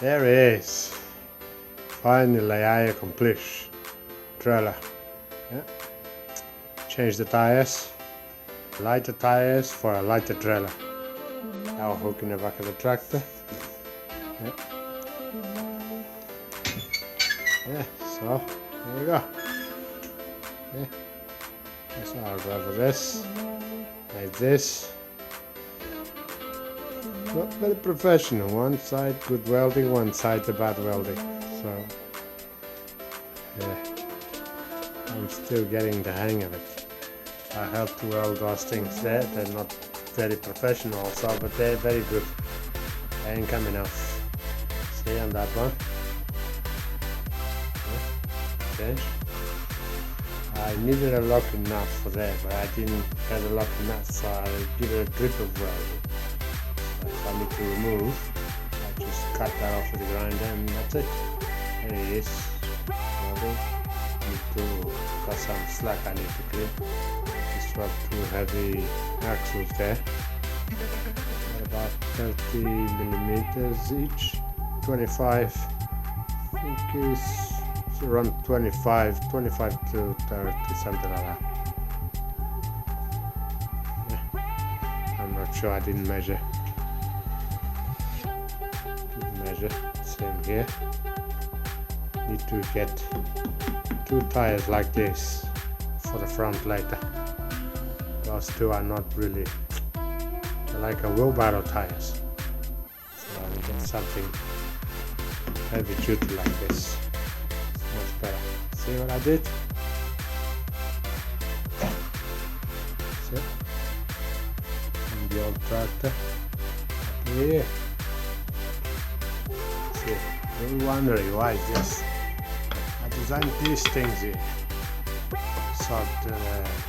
There it is. Finally I accomplished trailer. Yeah. Change the tires. Lighter tires for a lighter trailer. Now hook in the back of the tractor. Yeah. Yeah, so there you go. Yeah. So I'll grab this, like this. Not very professional. One side good welding, one side the bad welding. So yeah, I'm still getting the hang of it. I help to weld those things there. They're not very professional also, but they're very good. They ain't coming off. See on that one? Yeah. Change. I needed a locking nut for that, but I didn't have a locking nut, so I'll give it a grip of welding. So if I need to remove, I just cut that off with the grinder and that's it. There it is. Welding. Got some slack I need to clean. Just got two heavy axles there. About 30 millimeters each. 25. I think it's around 25 to 30, something like that. Yeah. I'm not sure, I didn't measure. Same here. Need to get two tires like this for the front later. Those two are not really, they're like a wheelbarrow tires. So I'll get something heavy duty like this. Much better. See what I did? See? And the old tractor up here. See, you're wondering why this. I designed these things here so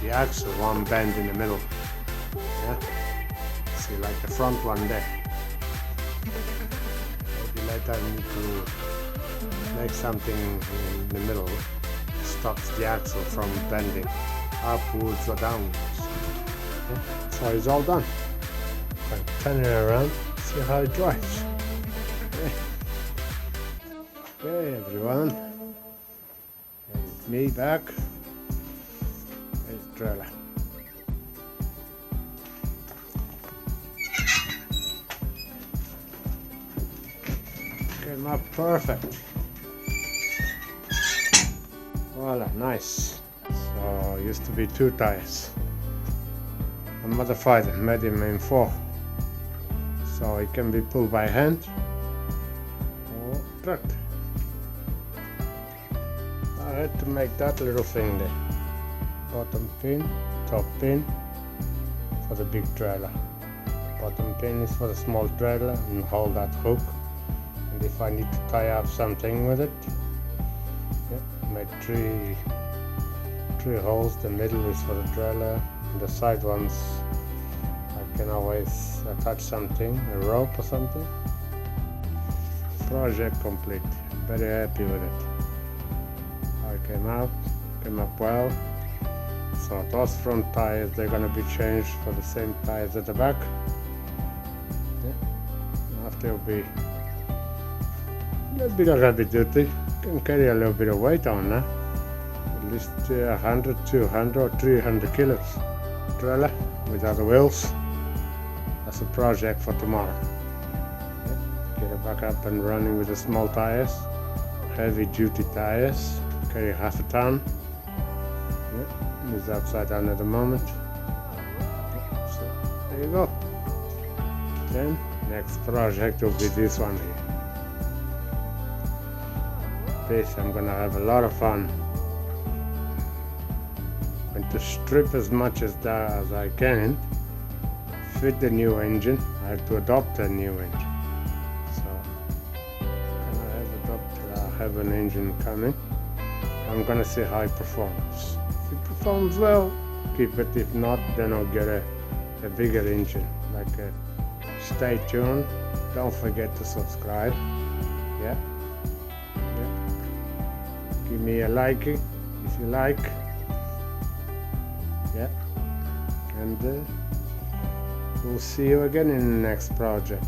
the axle won't bend in the middle. Yeah? See, like the front one there. Maybe later I need to make something in the middle stops the axle from bending upwards or downwards. Yeah? So it's all done. I can turn it around, see how it drives. Okay, everyone. It's me back. There's the trailer. Came up perfect. Voila, nice. So used to be 2 tires. I modified it, made him in 4. So it can be pulled by hand or tractor. I had to make that little thing there. Bottom pin, top pin for the big trailer. Bottom pin is for the small trailer and hold that hook. And if I need to tie up something with it, yeah, made three holes. The middle is for the trailer, and the side ones I can always attach something, a rope or something. Project complete. Very happy with it. Came up well. So those front tires, they're gonna be changed for the same tires at the back. Yeah. After it'll be a little bit of heavy duty. Can carry a little bit of weight on now. At least 100, 200 or 300 kilos. Trailer without the wheels. That's a project for tomorrow. Yeah. Get it back up and running with the small tires. Heavy duty tires. Carry half a ton. Yeah, it's upside down at the moment. So there you go. Then next project will be this one here. This I'm gonna have a lot of fun. I'm going to strip as much as I can. Fit the new engine. I have to adopt a new engine. So I have an engine coming. I'm gonna see how it performs. If it performs well, keep it. If not, then I'll get a bigger engine. Stay tuned. Don't forget to subscribe. Yeah. Give me a like if you like. Yeah. And we'll see you again in the next project.